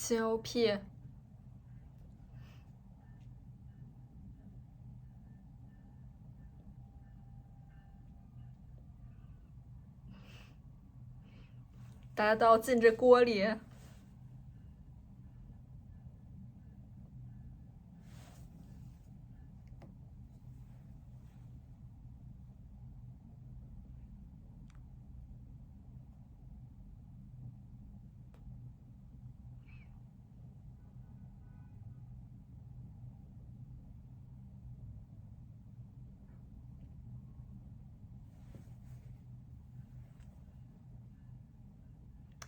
新 OP。大家都要进这锅里。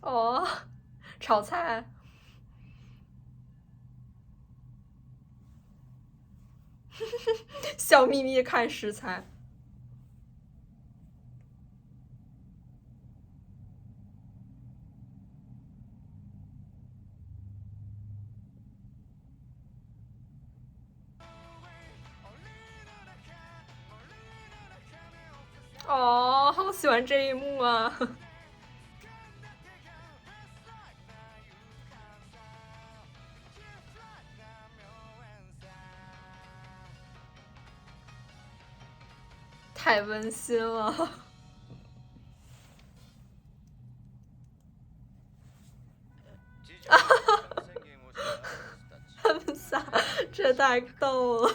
哦，炒菜。笑眯眯看食材。哦，好喜欢这一幕啊！太温馨了。他们仨这太逗了。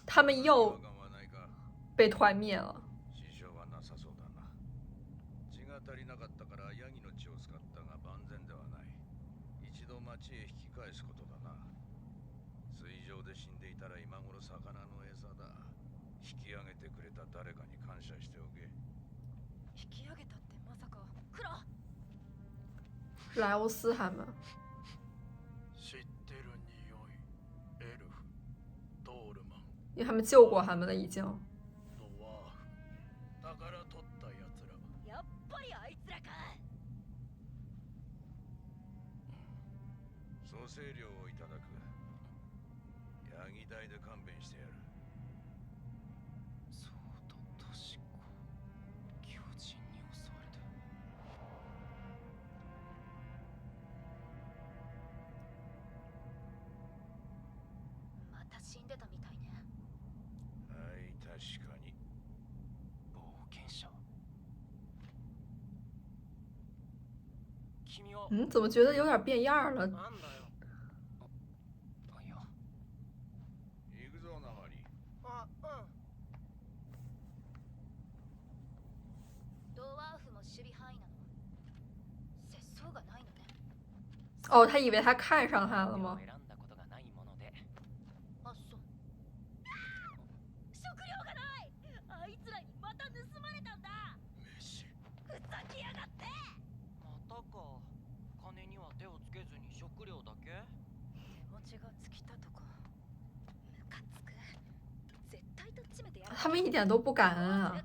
他们又被团灭了。莱欧斯他们。因为他们救过他们了，已经。怎么觉得有点变样了？哦，他以为他看上他了吗？他们一点都不感恩啊！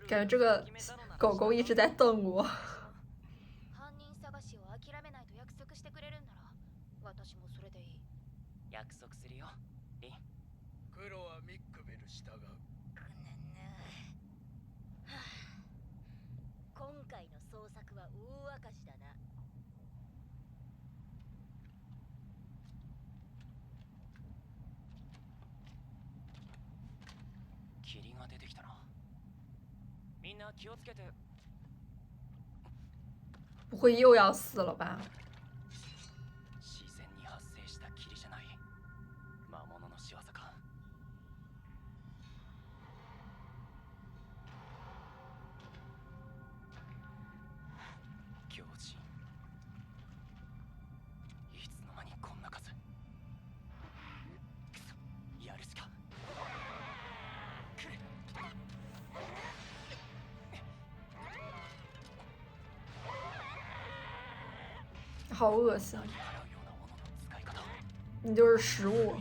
感觉这个狗狗一直在瞪我。不会又要死了吧？好恶心！你就是食物。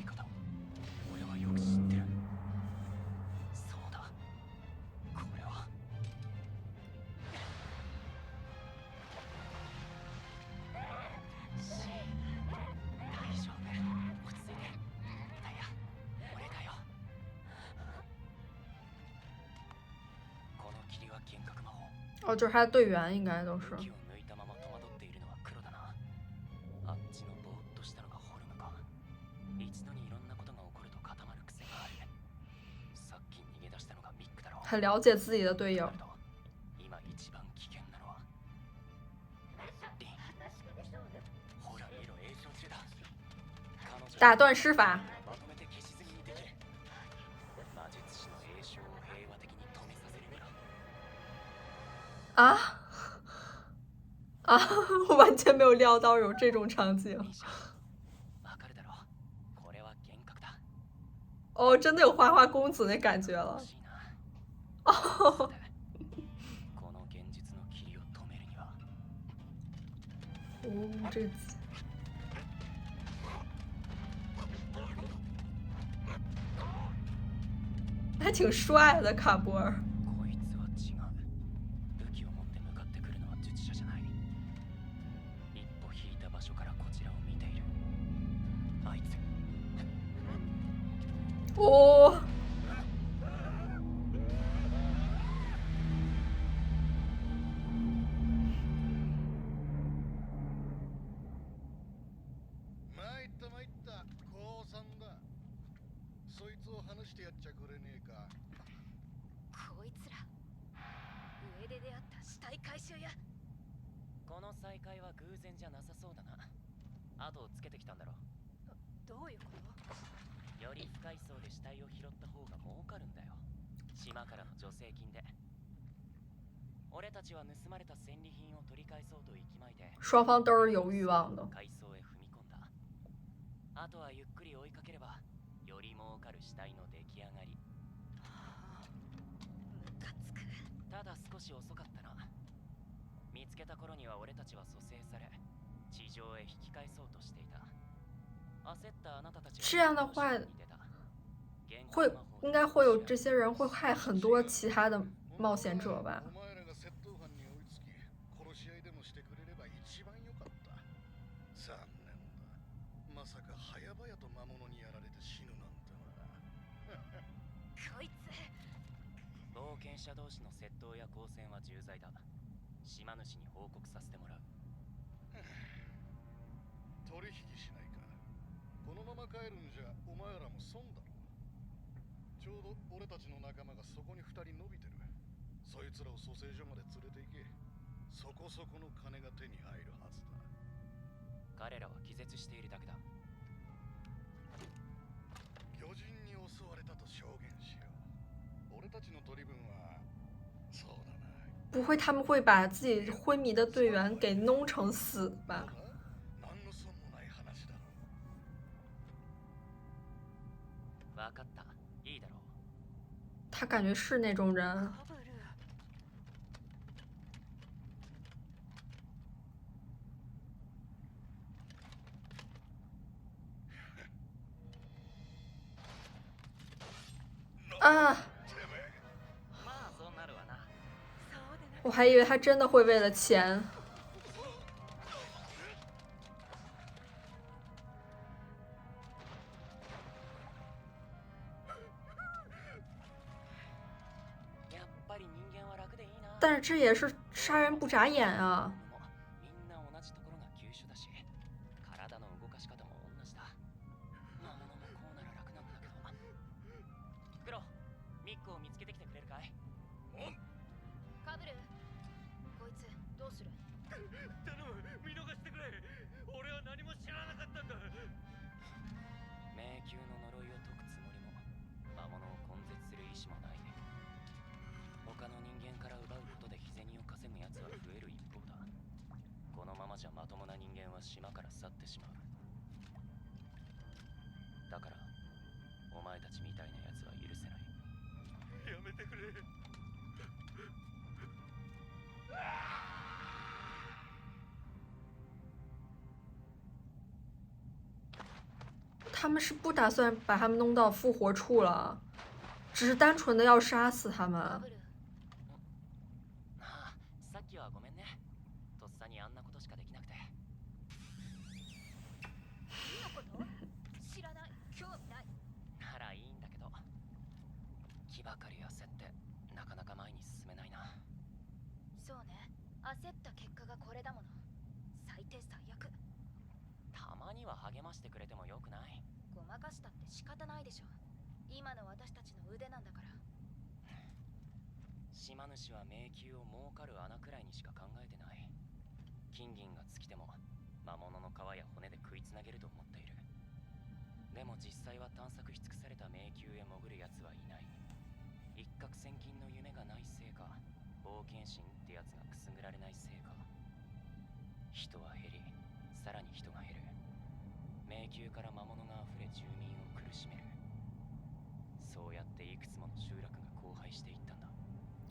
哦，就是他的队员应该都是。很了解自己的队友。打断施法。啊啊！我完全没有料到有这种场景。哦，真的有花花公子那感觉了。哦。这还挺帅的卡波尔。哦。この再会は偶然じゃなさそうだな。後をつけてきたんだろ。どういうこと？より深い層で死体を拾った方が儲かるんだよ。島からの助成金で。俺たちは盗まれた戦利品を取り返そうと息巻いて。双方都是有欲望的。階層へ踏み込んだ。あとはゆっくり追いかければ、より儲かる死体の出来上がり。ムカつく。ただ少し遅かったな。見つけた頃には俺たちは蘇生され、地上へ引き返そうとしていた。焦ったあなたたちは。这样的话，应该会有这些人会害很多其他的冒险者吧？冒険者同士の窃盗や交戦は重罪だ。島主に報告させてもらう。取引しないか。このまま帰るんじゃお前らも損だろ。ちょうど俺たちの仲間がそこに2人伸びてる。そいつらを蘇生所まで連れて行け。そこそこの金が手に入るはずだ。彼らは気絶しているだけだ。巨人に襲われたと証言しよう。俺たちの取り分はそうだな。不会他们会把自己昏迷的队员给弄成死吧？分かった。いいだろう。他感觉是那种人。啊！我还以为他真的会为了钱。但是这也是杀人不眨眼啊！じゃまともな人間は島から去ってしまう。だからお前たちみたいなやつは許せない。やめてくれ。他们是不打算把他们弄到复活处了，只是单纯的要杀死他们。ああ、さっきはごめんね。とっさにあんなことしかできなくて。知らない、興味ない。ならいいんだけど、気ばかり焦ってなかなか前に進めないな。そうね、焦った結果がこれだもの。最低最悪。たまには励ましてくれてもよくない？ごまかしたって仕方ないでしょ。今の私たちの腕なんだから。島主は迷宮を儲かる穴くらいにしか考えてない。金銀が尽きても魔物の皮や骨で食いつなげると思っている。でも実際は探索し尽くされた迷宮へ潜る奴はいない。一攫千金の夢がないせいか、冒険心ってやつがくすぐられないせいか、人は減り、さらに人が減る。迷宮から魔物が溢れ住民を苦しめる。そうやっていくつもの集落が荒廃していったんだ。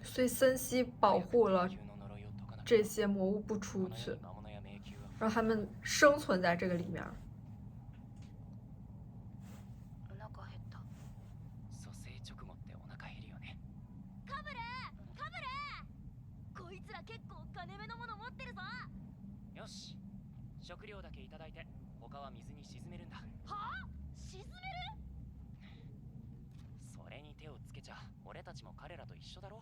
所以森西保护了这些魔物不出去，让他们生存在这个里面。お腹減った。蘇生直後ってお腹減るよね。カブレカブレ、こいつら結構金目のもの持ってるぞ。よし、食料だけいただいて他は水に沈めるんだ。はあ、沈める？それに手をつけちゃ俺たちも彼らと一緒だろう。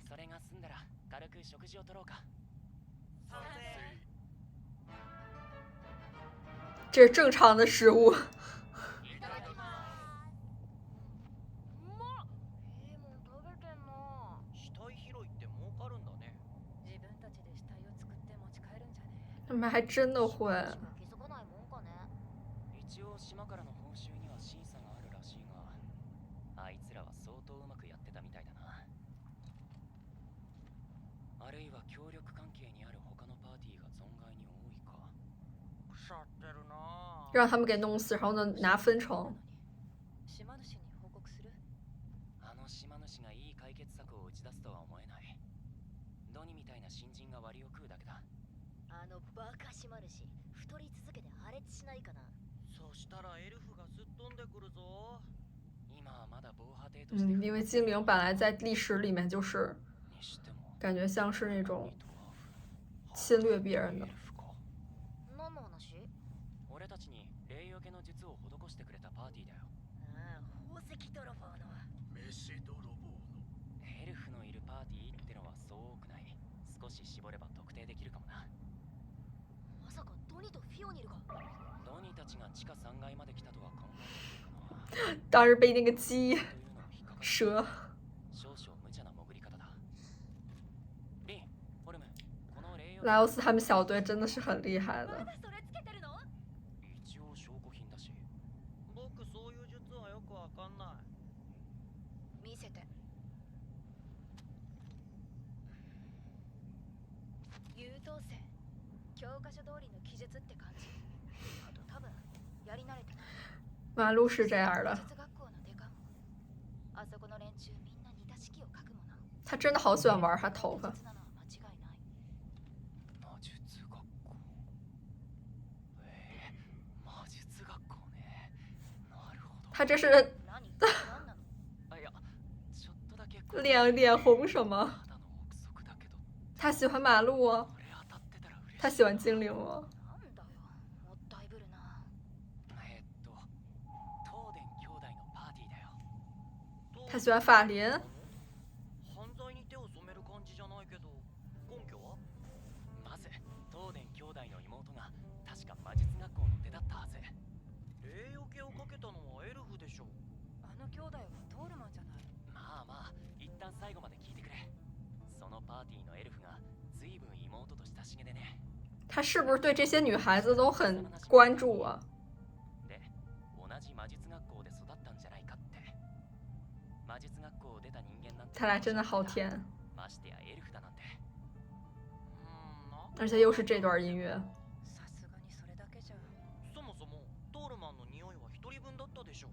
それが済んだら軽く食事を取ろうか。这是正常的食物。いただきます。うまっ。もう食べてんの？死体拾いって儲かるんだね。自分たちで死体を作って持ち帰るんじゃねえ。他们还真的会。気づかないもんかね。一応島からの報酬には審査があるらしいが、あいつらは相当うまくやってたみたいだな。あるいは協力関係にある他のパーティーが存外に多いか。腐ってるな。让他们给弄死，然后呢拿分成。島主に報告する？あの島主がいい解決策を打ち出すとは思えない。ドニみたいな新人が割を食うだけだ。あのバカ島主、太り続けて破裂しないかな。そしたらエルフがすっ飛んでくるぞ。今はまだ防波堤として因为精灵本来在历史里面就是にしても感觉像是那种侵略别人的。何の話？俺たちに霊よけの術を施してくれたパーティーだよ。ああ、宝石泥棒の。飯泥棒の。エルフのいるパーティーってのはそう多くない。少し絞れば特定できるかもな。まさかドニとフィオニルが？ドニたちが地下3階まで来たとは考えられるかな。当时被那个鸡というのは引っかかる。蛇。少々無茶な潜り方だ。リン、ホルム、この霊よ莱欧斯他们小队真的是很厉害ま的。だそれつけてるの？一応証拠品だし。僕そういう術はよくわかんない。見せて。優等生、教科書通りの記述って感じ。あと多分やり慣れてない。马路是这样的，術学校のデカも。あそこの連中みんな似た式を書くもの。他真的好喜欢玩他头发。術なのは間違いない。魔術学校。魔術学校ね。なるほど。他这是何？何なの？あ、いや、ちょっとだけ脸红什么？ただの憶測だけど。他喜欢马路啊？これ当たってたら嬉しい。他喜欢精灵吗？なんだよ、もったいぶるな。東電兄弟のパーティーだよ。他喜欢法林。犯罪に手を染める感じじゃないけど、根拠は？まず、東電兄弟の妹が確か魔術学校の出だったはず。霊よけをかけたのはエルフでしょ。あの兄弟はトールマンじゃない。まあまあ、一旦最後まで聞いてくれ。そのパーティーのエルフが随分妹と親しげでね。他是不是对这些女孩子都很关注啊？で、同じ魔術学校で育ったんじゃないかって。魔術学校を出た人間なんて。他俩真的好甜，ましてやエルフだなんて。而且又是这段音乐。さすがにそれだけじゃ。そもそもトールマンの匂いは一人分だったでしょ。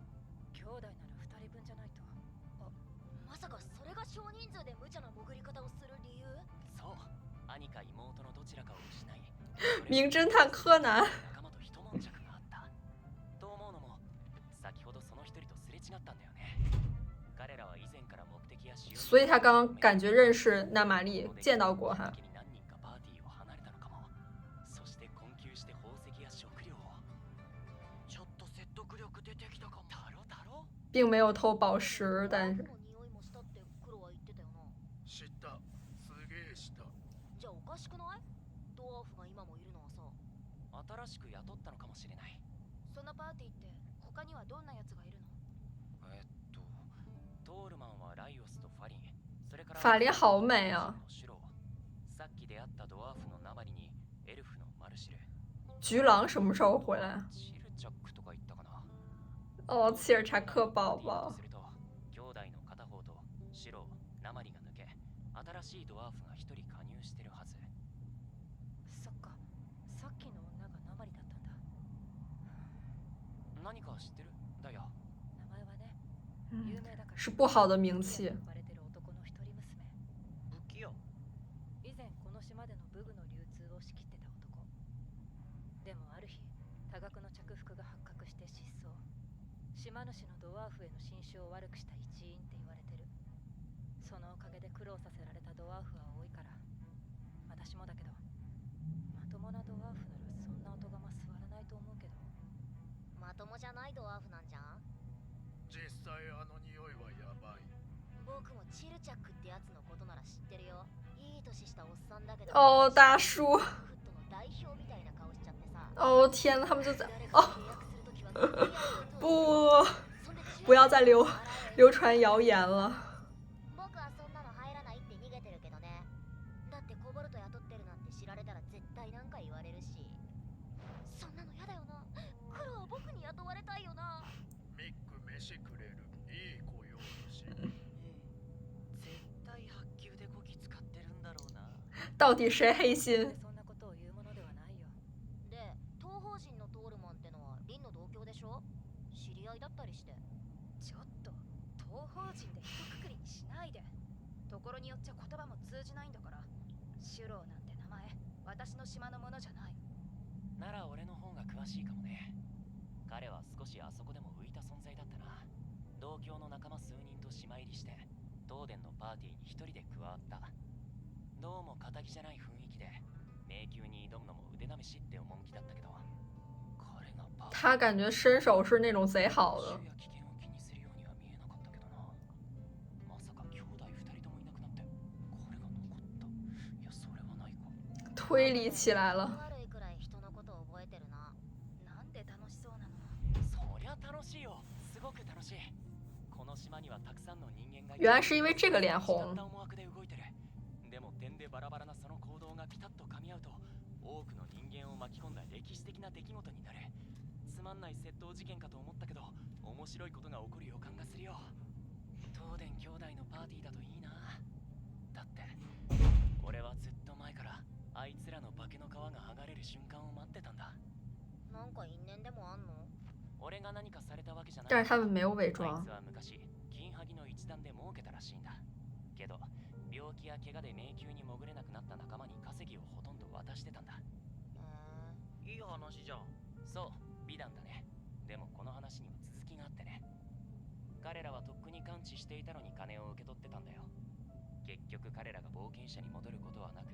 兄弟なら二人分じゃないと。まさかそれが少人数で無茶な潜り方をする理由？そう、兄か妹のどちらかを失い、名侦探柯南。仲間と一悶着があったと思う失ったんだよね。彼らは以前から目的や使用所以他刚刚感觉认识娜玛丽，见到过哈。何人かパーティーを離れたのかも。そして困窮して宝石や食料を。ちょっと説得力出てきたかも。だろ并没有偷宝石，但是匂いもしたって黒は言ってたよな。知った。すげえ知った。じゃあおかしくない？ドワーフが今もいるのはさ。新しく雇ったのかもしれない。そのパーティーって他にはどんなやつがいるの？トールマンはライオスとファリン、それから法琳好美啊！シュロー、さっき出会ったドワーフのナマリにエルフのマルシル。菊狼什么时候回来？チルチャックとか言ったかな。哦，切尔查克宝宝。すると兄弟の片方とシロー、ナマリが抜け、新しいドワーフが一人加入してるはず。そっか、さっきの女がナマリだったんだ。何か知ってる？だよ。名前はね、有名だから。是不好的名气。呼ばれてる男の一人娘。武器よ。以前この島での武具の流通を仕切ってた男。でもある日、多額の着服が発覚して失踪。島主のドワーフへの心証を悪くした一因って言われてる。そのおかげで苦労させられたドワーフは多いから、私もだけど、まともなドワーフならそんな音が座らないと思うけど。まともじゃないドワーフなんじゃん？実際あの匂いはやばい。僕もチルチャックってやつのことなら知ってるよ。いい年したおっさんだけど。哦，大叔。フットの代表みたいな顔しちゃってさ。哦天呐，他们就在哦，不，不要再流传谣言了。僕はそんなの入らないって逃げてるけどね。だってコボルト雇ってるなんて知られたら絶対なんか言われるし。そんなのやだよな。クロは僕に雇われたいよな。ミック飯くれる。いい雇用主。絶対発給でこき使ってるんだろうな。到底谁黑心？そんなことを言うものではないよ。で、東方人のトールマンってのはリンの同郷でしょ？知り合いだったりして。ちょっと東方人で一括りにしないで。ところによっちゃ言葉も通じないんだから。シュローなんて名前、私の島のものじゃない。なら俺の方が詳しいかもね。彼は少しあそこでも浮いた存在だったな。同郷の仲間数人と島入りして東電のパーティーに一人で加わった。どうも仇じゃない雰囲気で迷宮に挑むのも腕試しって趣だったけど、彼がパーティー他感觉身手是那种贼好的。危険を気にするようには見えなかったけどな。まさか兄弟二人ともいなくなって彼が残った。いやそれはないか。推理起来了。悪いくらい人のことを覚えてるな。なんで楽しそうなの？そりゃ楽しいよ。すごく楽しい。この島にはたくさんの人間がいる。原来是因为这个脸红。思惑で動いてる。でも点でバラバラなその行動がピタッと噛み合うと多くの人間を巻き込んだ歴史的な出来事になる。つまんない窃盗事件かと思ったけど面白いことが起こる予感がするよ。東電兄弟のパーティーだといいな。だって俺はずっと前からあいつらの化けの皮が剥がれる瞬間を待ってたんだ。なんか因縁でもあんの？俺が何かされたわけじゃない。但是他们没有伪あい装つ。は昔金ハギの一団で儲けたらしいんだけど、病気や怪我で迷宮に潜れなくなった仲間に稼ぎをほとんど渡してたんだ。いい話じゃん。そう、美談だね。でもこの話には続きがあってね。彼らはとっくに完治していたのに金を受け取ってたんだよ。結局彼らが冒険者に戻ることはなく、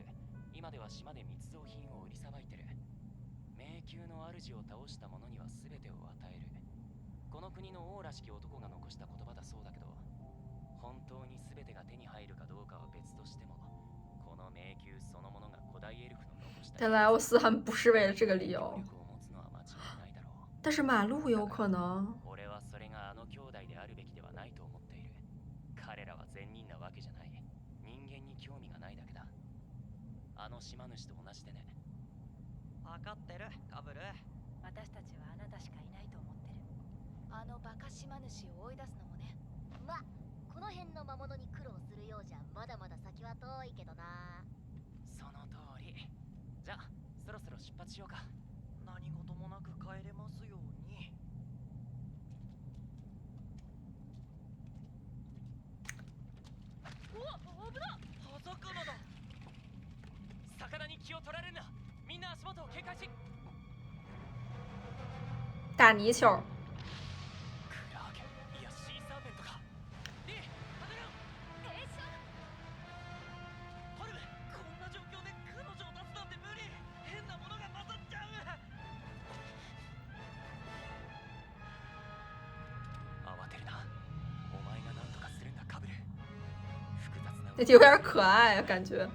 今では島で密造品を売りさばいてる。迷宮の主を倒した者には全てを与える。この国の王らしき男が残した言葉だそうだけど、本当に全てが手に入るかどうかは別としても、この迷宮そのものが古代エルフの残した但莱奥斯他们不是为了这个理由。力を持つのは間違いないだろう。但是马路有可能。俺はそれがあの兄弟であるべきではないと思っている。彼らは善人なわけじゃない。人間に興味がないだけだ。あの島主と同じでね。分かってる、カブル。私たちはあなたしかいないと思ってる。あのバカ島主を追い出すのもね。ま、この辺の魔物に苦労するようじゃまだまだ先は遠いけどな。その通り。じゃあそろそろ出発しようか。何事もなく帰れますように。お、危な！小魚だ。魚に気を取られるな。みんな足元を警戒し。大泥鳅。クラーゲ、いやシ有点可爱啊，感觉。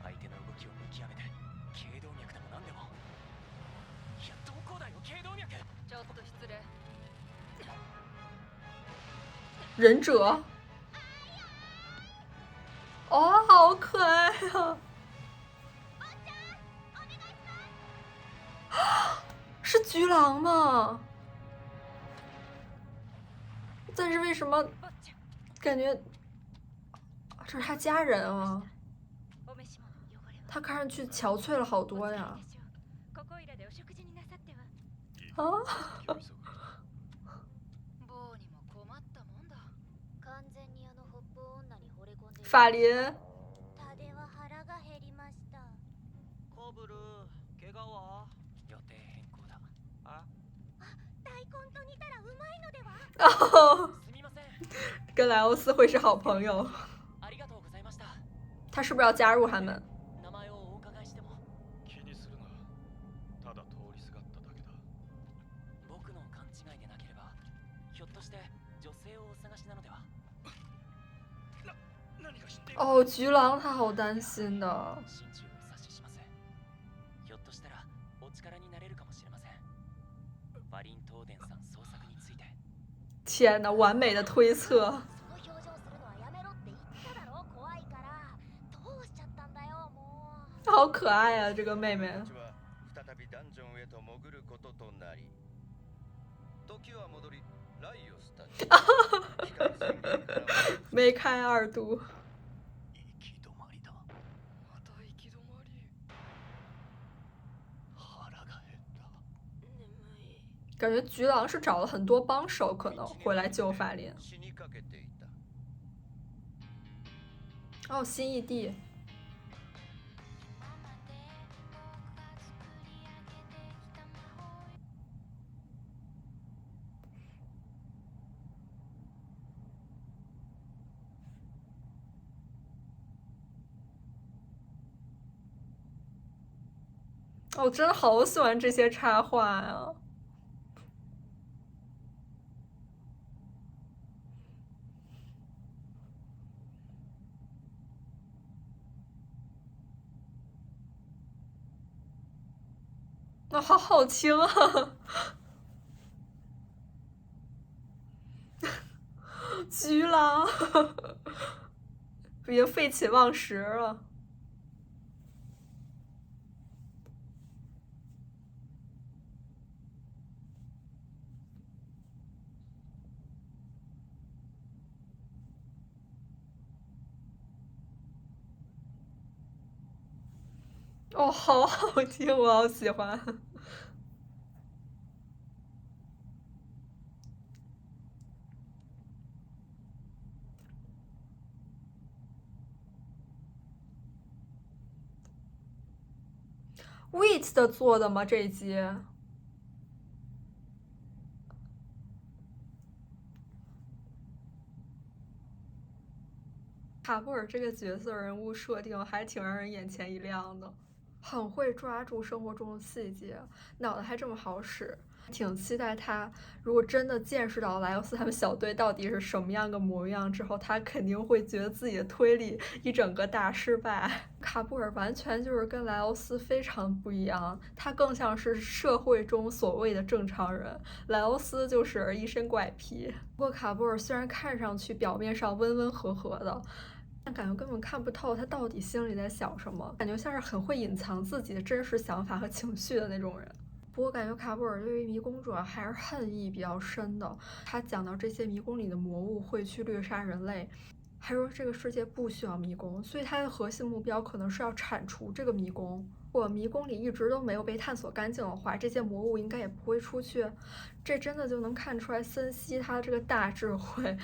相手の動きを見極めて頸動脈でも何でも。いやどこだよ頸動脈。ちょっと失礼。忍者。哦，好可爱啊！是菊狼吗？但是为什么感觉这是他家人啊？他看上去憔悴了好多呀！啊！法林。コブル怪我は予定変更だ。あ哦，すみません。跟莱欧斯会是好朋友。ありがとうございました。他是不是要加入他们？名前をお伺いしても。気にするな。ただ通りすがっただけだ。僕の勘違いでなければ、ひょっとして女性をお探しなのでは。何か知っている？哦，菊狼他好担心的。心中お察しします。ひょっとしたらお力になれるかもしれません。ファリン・トーデンさん捜索について。天哪，完美的推测。好可爱啊，这个妹妹。再びダンジョンへと潜ることとなり、時は戻り、ライオスたち。機関宣言から梅开二度。行き止まりだ。また行き止まり。腹が減った。感觉菊狼是找了很多帮手，可能回来救法林。死にかけていた。哦，新异地。我真的好喜欢这些插画呀！那好好听啊！菊狼已经废寝忘食了。哦，好好听，我好喜欢。Wit 的做的吗？这一集？卡布尔这个角色人物设定还挺让人眼前一亮的，很会抓住生活中的细节，脑袋还这么好使。挺期待他如果真的见识到莱欧斯他们小队到底是什么样个模样之后，他肯定会觉得自己的推理一整个大失败。卡布尔完全就是跟莱欧斯非常不一样，他更像是社会中所谓的正常人，莱欧斯就是一身怪癖。不过卡布尔虽然看上去表面上温温和和的，但感觉根本看不透他到底心里在想什么，感觉像是很会隐藏自己的真实想法和情绪的那种人。不过感觉卡布尔对于迷宫者还是恨意比较深的，他讲到这些迷宫里的魔物会去掠杀人类，还说这个世界不需要迷宫，所以他的核心目标可能是要铲除这个迷宫。如果迷宫里一直都没有被探索干净的话，这些魔物应该也不会出去。这真的就能看出来森西他这个大智慧。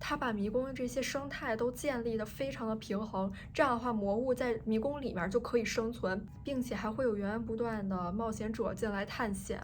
他把迷宫的这些生态都建立得非常的平衡，这样的话魔物在迷宫里面就可以生存，并且还会有源源不断的冒险者进来探险。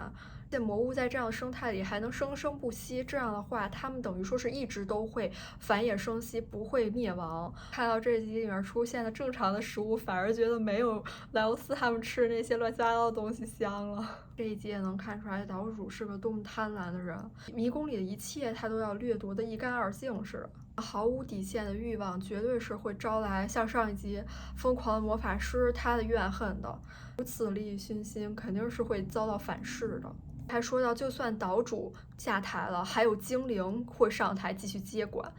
且魔物在这样的生态里还能生生不息，这样的话他们等于说是一直都会繁衍生息，不会灭亡。看到这集里面出现的正常的食物，反而觉得没有莱欧斯他们吃的那些乱七八糟的东西香了。这一集也能看出来岛主是个多么贪婪的人，迷宫里的一切他都要掠夺得一干二净似的。毫无底线的欲望绝对是会招来像上一集疯狂的魔法师他的怨恨的，如此利益熏心，肯定是会遭到反噬的。还说到，就算岛主下台了，还有精灵会上台继续接管。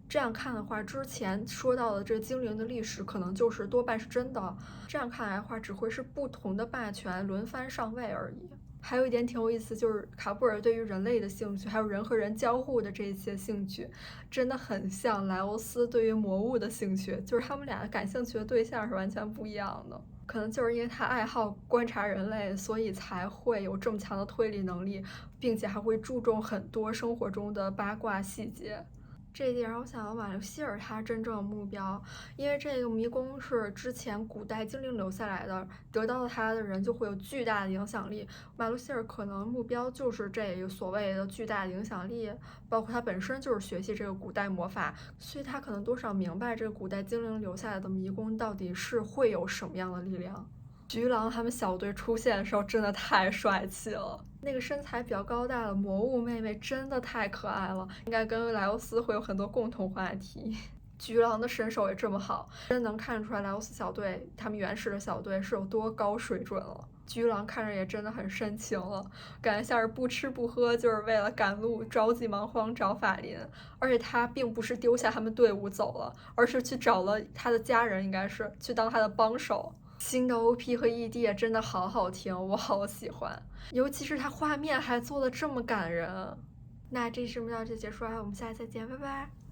这样看的话，之前说到的这个精灵的历史可能就是多半是真的。这样看来的话，只会是不同的霸权轮番上位而已。还有一点挺有意思，就是卡布尔对于人类的兴趣，还有人和人交互的这些兴趣，真的很像莱欧斯对于魔物的兴趣，就是他们俩感兴趣的对象是完全不一样的。可能就是因为他爱好观察人类，所以才会有这么强的推理能力，并且还会注重很多生活中的八卦细节。这一点让我想到马留希尔他真正的目标，因为这个迷宫是之前古代精灵留下来的，得到它的人就会有巨大的影响力。马留希尔可能目标就是这个所谓的巨大的影响力，包括他本身就是学习这个古代魔法，所以他可能多少明白这个古代精灵留下来的迷宫到底是会有什么样的力量。菊狼他们小队出现的时候真的太帅气了，那个身材比较高大的魔物妹妹真的太可爱了，应该跟莱欧斯会有很多共同话题。菊狼的身手也这么好，真能看出来莱欧斯小队他们原始的小队是有多高水准了。菊狼看着也真的很深情了，感觉像是不吃不喝就是为了赶路着急忙慌找法林，而且他并不是丢下他们队伍走了，而是去找了他的家人，应该是去当他的帮手。新的 OP 和 ED 也真的好好听，我好喜欢，尤其是它画面还做的这么感人。那这期节目到这结束了，我们下期再见，拜拜。